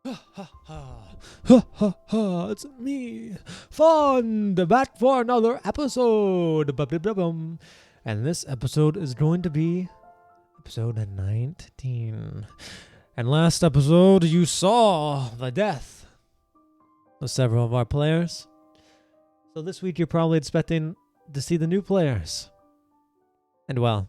Ha ha ha. Ha ha ha. It's me, Fond, back for another episode. Bum. And this episode is going to be episode 19. And last episode, you saw the death of several of our players. So this week, you're probably expecting to see the new players. And well,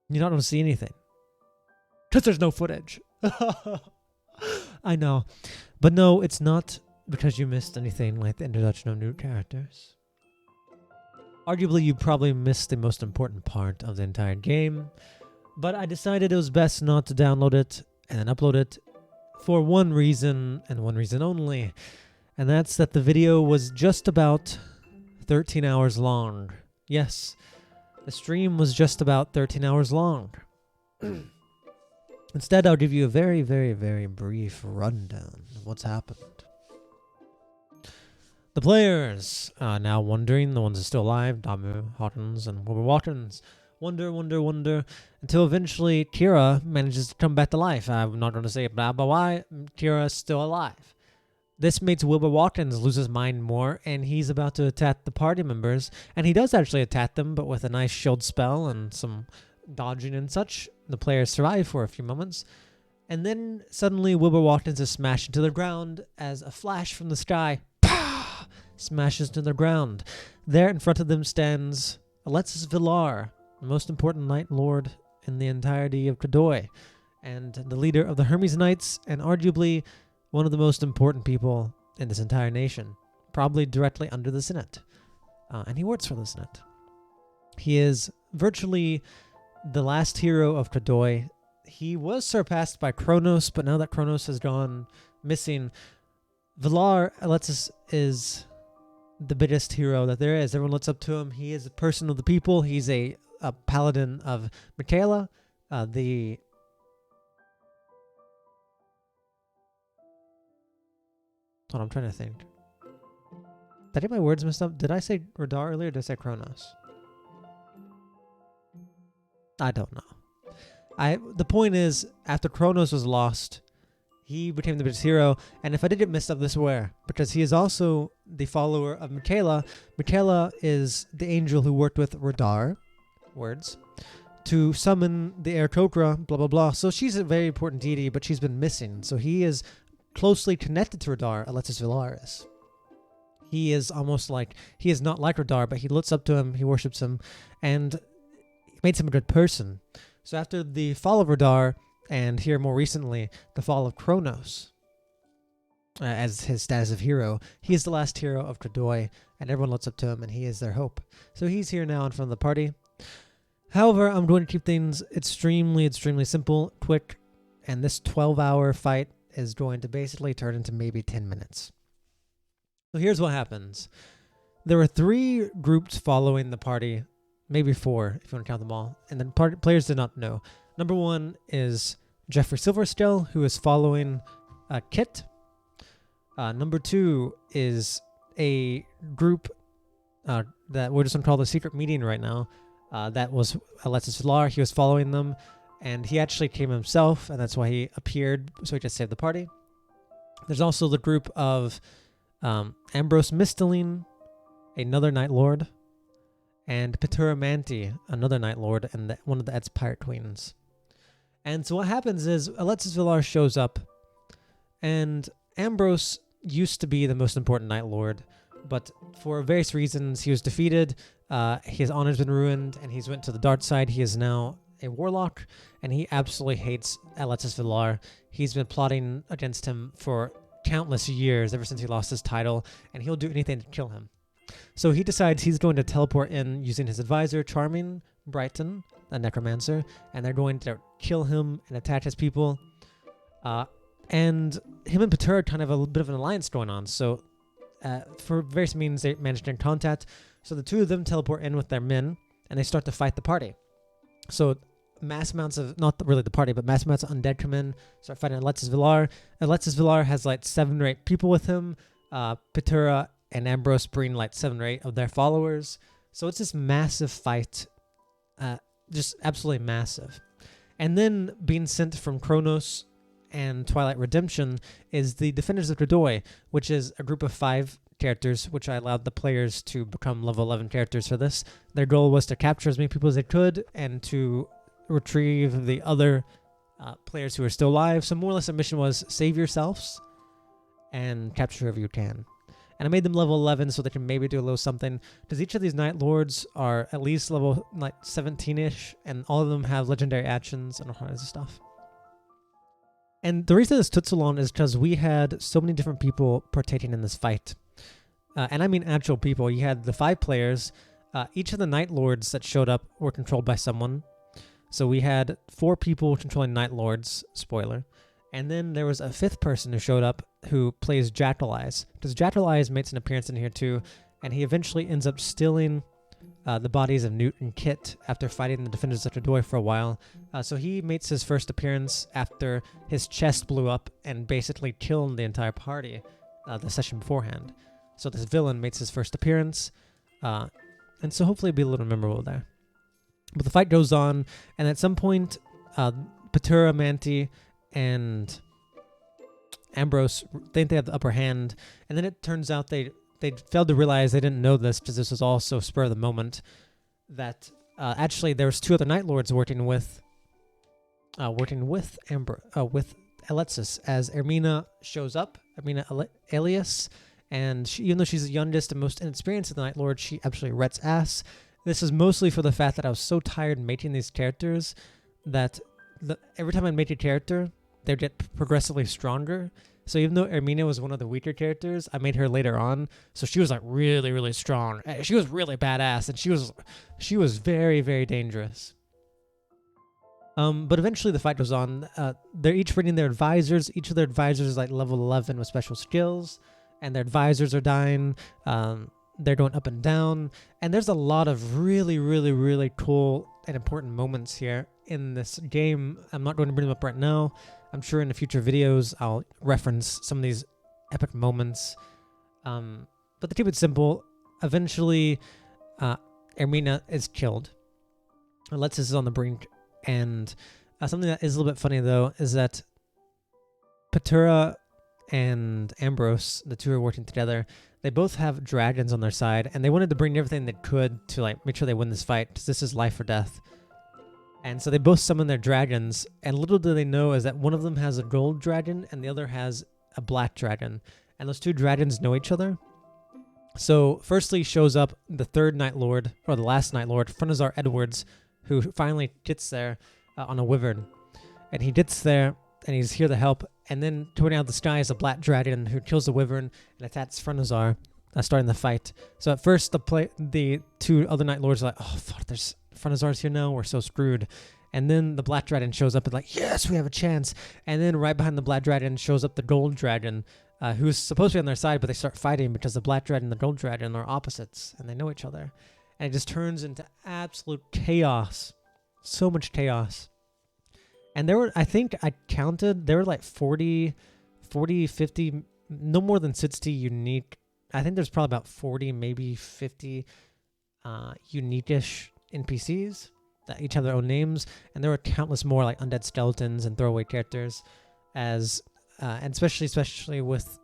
you're not going to see anything. Because there's no footage. I know. But no, it's not because you missed anything like the introduction of new characters. Arguably, you probably missed the most important part of the entire game. But I decided it was best not to download it and then upload it for one reason and one reason only. And that's that the video was just about 13 hours long. Yes, the stream was just about 13 hours long. Instead, I'll give you a very, very, very brief rundown of what's happened. The players are now wondering, the ones that are still alive, Damu, Hawkins, and Wilbur Watkins, wonder, until eventually Kira manages to come back to life. I'm not going to say blah, blah, why. Kira's still alive. This makes Wilbur Watkins lose his mind more, and he's about to attack the party members. And he does actually attack them, but with a nice shield spell and some dodging and such. The players survive for a few moments. And then suddenly Wilbur Watkins is smashed into the ground as a flash from the sky smashes into the ground. There in front of them stands Alexis Villar, the most important Night Lord in the entirety of Kadoy, and the leader of the Hermes Knights, and arguably one of the most important people in this entire nation, probably directly under the Senate. And he works for the Senate. He is virtually the last hero of Kadoy. He was surpassed by Kronos, but now that Kronos has gone missing, Villar Alexis is the biggest hero that there is. Everyone looks up to him. He is a person of the people. He's a paladin of Michaela, Hold on, I'm trying to think. Did I get my words messed up? Did I say Rihdar earlier or did I say Kronos? I don't know. The point is, after Kronos was lost, he became the biggest hero. And if I did get messed up, this where? Because he is also the follower of Michaela. Michaela is the angel who worked with Rihdar, words, to summon the Aarakocra, blah, blah, blah. So she's a very important deity, but she's been missing. So he is closely connected to Rihdar, Alexis Villar is. He is almost like, he is not like Rihdar, but he looks up to him, he worships him, and makes him a good person. So after the fall of Rihdar, and here more recently, the fall of Kronos, as his status of hero, he is the last hero of Kadoy, and everyone looks up to him, and he is their hope. So he's here now in front of the party. However, I'm going to keep things extremely simple, quick, and this 12-hour fight is going to basically turn into maybe 10 minutes. So here's what happens. There were 3 groups following the party, maybe 4 if you want to count them all, and then players did not know. Number 1 is Jeffrey Silverscale, who is following Kit. Number 2 is a group that we're just going to call the secret meeting right now. That was Alexis Villar. He was following them, and he actually came himself, and that's why he appeared, so he could save the party. There's also the group of Ambrose Misteline, another Night Lord, and Petura Manti, another Night Lord, and one of the Ed's Pirate Queens. And so what happens is Alexis Villar shows up, and Ambrose used to be the most important Night Lord, but for various reasons he was defeated, his honor's been ruined, and he's went to the dark side. He is now a warlock, and he absolutely hates Alexis Villar. He's been plotting against him for countless years, ever since he lost his title, and he'll do anything to kill him. So he decides he's going to teleport in using his advisor, Charming Brighton, a necromancer, and they're going to kill him and attack his people. And him and Petura kind of have a bit of an alliance going on. So for various means, they managed to get in contact. So the 2 of them teleport in with their men, and they start to fight the party. So mass amounts of, not really the party, but mass amounts of undead come in, start fighting Alexis Villar. Alexis Villar has like 7 or 8 people with him. Petura and Ambrose bring like 7 or 8 of their followers. So it's this massive fight, just absolutely massive. And then being sent from Kronos and Twilight Redemption is the Defenders of Dodoy, which is a group of 5 characters, which I allowed the players to become level 11 characters for this. Their goal was to capture as many people as they could and to retrieve the other players who are still alive. So more or less the mission was save yourselves and capture whoever you can. And I made them level 11 so they can maybe do a little something, because each of these Night Lords are at least level like 17-ish, and all of them have legendary actions and all kinds of stuff. And the reason this took so long is because we had so many different people partaking in this fight. And I mean actual people. You had the 5 players. Each of the Night Lords that showed up were controlled by someone. So we had 4 people controlling Night Lords, spoiler. And then there was a 5th person who showed up who plays Jackal Eyes. Because Jackal Eyes makes an appearance in here too, and he eventually ends up stealing the bodies of Newt and Kit after fighting the Defenders of Dodoy for a while. So he makes his first appearance after his chest blew up and basically killed the entire party the session beforehand. So this villain makes his first appearance, and so hopefully it'll be a little memorable there. But the fight goes on, and at some point, Petura, Manti, and Ambrose think they have the upper hand, and then it turns out they failed to realize, they didn't know this because this was all so spur of the moment, that actually there was 2 other Night Lords working with Alexis as Ermina shows up, Ermina Alias, and even though she's the youngest and most inexperienced of the Night Lords, she absolutely rets ass. This is mostly for the fact that I was so tired making these characters that every time I make a character, they get progressively stronger. So even though Ermina was one of the weaker characters, I made her later on. So she was like really, really strong. She was really badass, and she was very, very dangerous. But eventually the fight goes on. They're each bringing their advisors. Each of their advisors is like level 11 with special skills, and their advisors are dying. They're going up and down, and there's a lot of really, really, really cool and important moments here in this game. I'm not going to bring them up right now. I'm sure in the future videos I'll reference some of these epic moments. But to keep it simple, eventually Ermina is killed. Alexis is on the brink, and something that is a little bit funny though is that Petura and Ambrose, the 2 are working together. They both have dragons on their side, and they wanted to bring everything they could to like make sure they win this fight, because this is life or death. And so they both summon their dragons, and little do they know is that one of them has a gold dragon and the other has a black dragon. And those 2 dragons know each other. So firstly shows up the 3rd Night Lord, or the last Night Lord, Fronazar Edwards, who finally gets there on a wyvern. And he gets there, and he's here to help. And then coming out of the sky is a black dragon who kills the wyvern and attacks Fronazar, starting the fight. So at first the 2 other Night Lords are like, oh fuck, there's Fronazar's here now, we're so screwed. And then the black dragon shows up and like, yes, we have a chance. And then right behind the black dragon shows up the gold dragon, who's supposed to be on their side, but they start fighting because the black dragon and the gold dragon are opposites, and they know each other. And it just turns into absolute chaos. So much chaos. And there were, I think I counted, there were like 40, 50, no more than 60 unique. I think there's probably about 40, maybe 50 unique-ish NPCs that each have their own names. And there were countless more like undead skeletons and throwaway characters, and especially with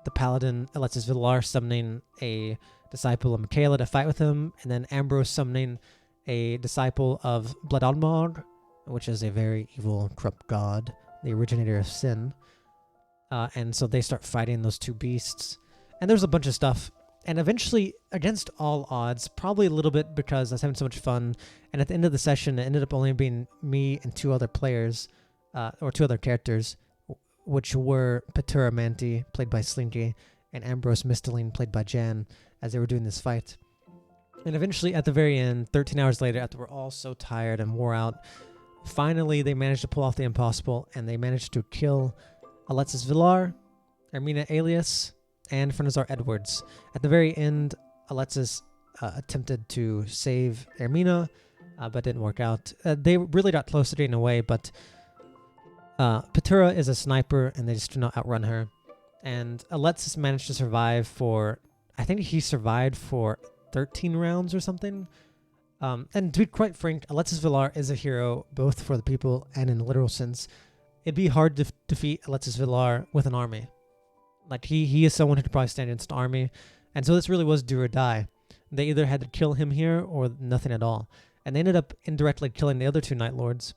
the paladin Alexis Villar summoning a disciple of Michaela to fight with him, and then Ambrose summoning a disciple of Blood Almog, which is a very evil, corrupt god, the originator of sin. And so they start fighting those 2 beasts. And there's a bunch of stuff. And eventually, against all odds, probably a little bit because I was having so much fun, and at the end of the session, it ended up only being me and 2 other players, or 2 other characters, which were Petura Manti, played by Slinky, and Ambrose Misteline, played by Jan, as they were doing this fight. And eventually, at the very end, 13 hours later, after we're all so tired and wore out, finally they managed to pull off the impossible, and they managed to kill Alexis Villar, Ermina Alias, and Fronazar Edwards. At the very end, Alexis attempted to save Ermina, but didn't work out. They really got close to getting away, but Petura is a sniper, and they just do not outrun her. And Alexis managed to survive for, I think he survived for 13 rounds or something. And to be quite frank, Alexis Villar is a hero, both for the people and in a literal sense. it'd be hard to defeat Alexis Villar with an army. Like, he is someone who could probably stand against an army. And so this really was do or die. They either had to kill him here or nothing at all. And they ended up indirectly killing the other two Night Lords,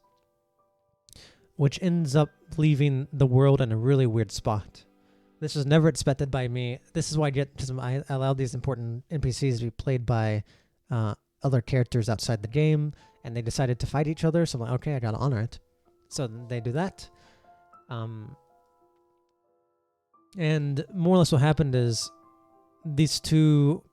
which ends up leaving the world in a really weird spot. This was never expected by me. This is why I allowed these important NPCs to be played by other characters outside the game, and they decided to fight each other, so I'm like, okay, I gotta honor it. So they do that. And more or less what happened is these two,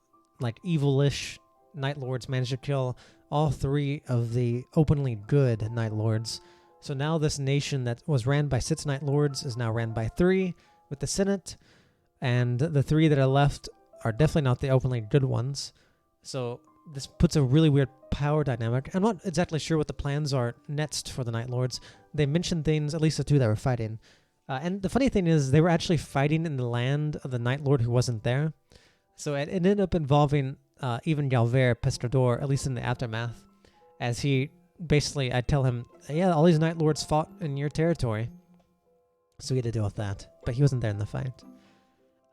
like, evil-ish Night Lords managed to kill all three of the openly good Night Lords. So now this nation that was ran by 6 Night Lords is now ran by 3 with the Senate, and the 3 that are left are definitely not the openly good ones. So this puts a really weird power dynamic. I'm not exactly sure what the plans are next for the Night Lords. They mentioned things, at least the 2 that were fighting. And the funny thing is, they were actually fighting in the land of the Night Lord who wasn't there. So it ended up involving even Galver Pescador, at least in the aftermath, as he basically, I tell him, yeah, all these Night Lords fought in your territory. So he had to deal with that. But he wasn't there in the fight.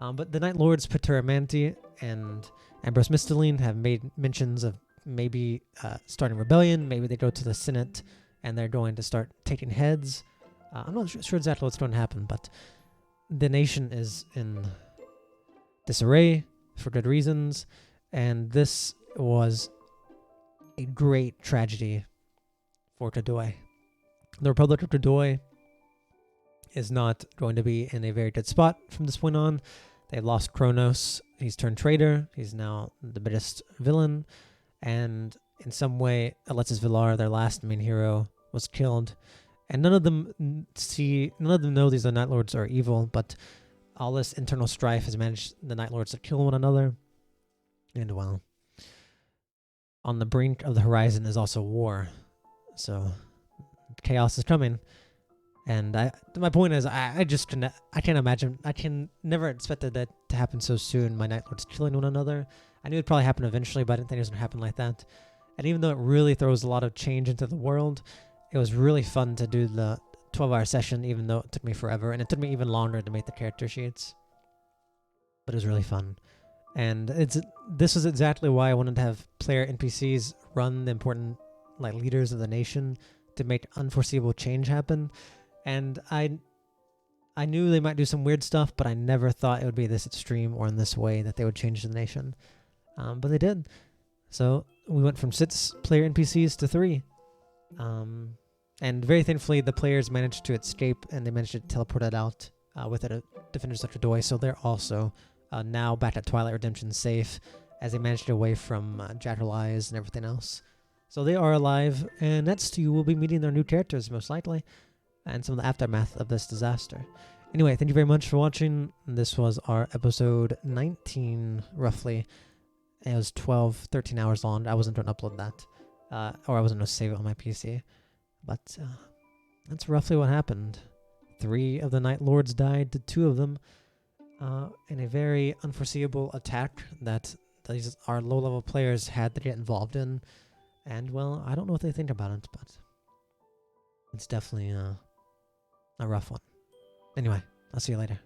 But the Night Lords, Peturamanti and Ambrose Misteline, have made mentions of maybe starting rebellion. Maybe they go to the Senate and they're going to start taking heads. I'm not sure exactly what's going to happen, but the nation is in disarray for good reasons, and this was a great tragedy for Kadoy. The Republic of Kadoy is not going to be in a very good spot from this point on. They've lost Kronos. He's turned traitor. He's now the biggest villain, and in some way, Alexis Villar, their last main hero, was killed. And none of them know these Night Lords are evil, but all this internal strife has managed the Night Lords to kill one another. And, well, on the brink of the horizon is also war. So, chaos is coming. And my point is, I can't imagine, I can never expected that to happen so soon, my Night Lords killing one another. I knew it'd probably happen eventually, but I didn't think it was going to happen like that. And even though it really throws a lot of change into the world, it was really fun to do the 12-hour session, even though it took me forever, and it took me even longer to make the character sheets. But it was really fun. And this is exactly why I wanted to have player NPCs run the important, like, leaders of the nation to make unforeseeable change happen. And I knew they might do some weird stuff, but I never thought it would be this extreme or in this way that they would change the nation. But they did. So we went from 6 player NPCs to 3. And very thankfully, the players managed to escape, and they managed to teleport it out with it, Defenders of Kadoy. So they're also now back at Twilight Redemption safe, as they managed to get away from Jackal Eyes and everything else. So they are alive, and next you will be meeting their new characters, most likely, and some of the aftermath of this disaster. Anyway, thank you very much for watching. This was our episode 19, roughly. It was 13 hours long. I wasn't going to upload that. Or I wasn't going to save it on my PC. But that's roughly what happened. 3 of the Night Lords died to 2 of them in a very unforeseeable attack that our low-level players had to get involved in. And, well, I don't know what they think about it, but it's definitely a rough one. Anyway, I'll see you later.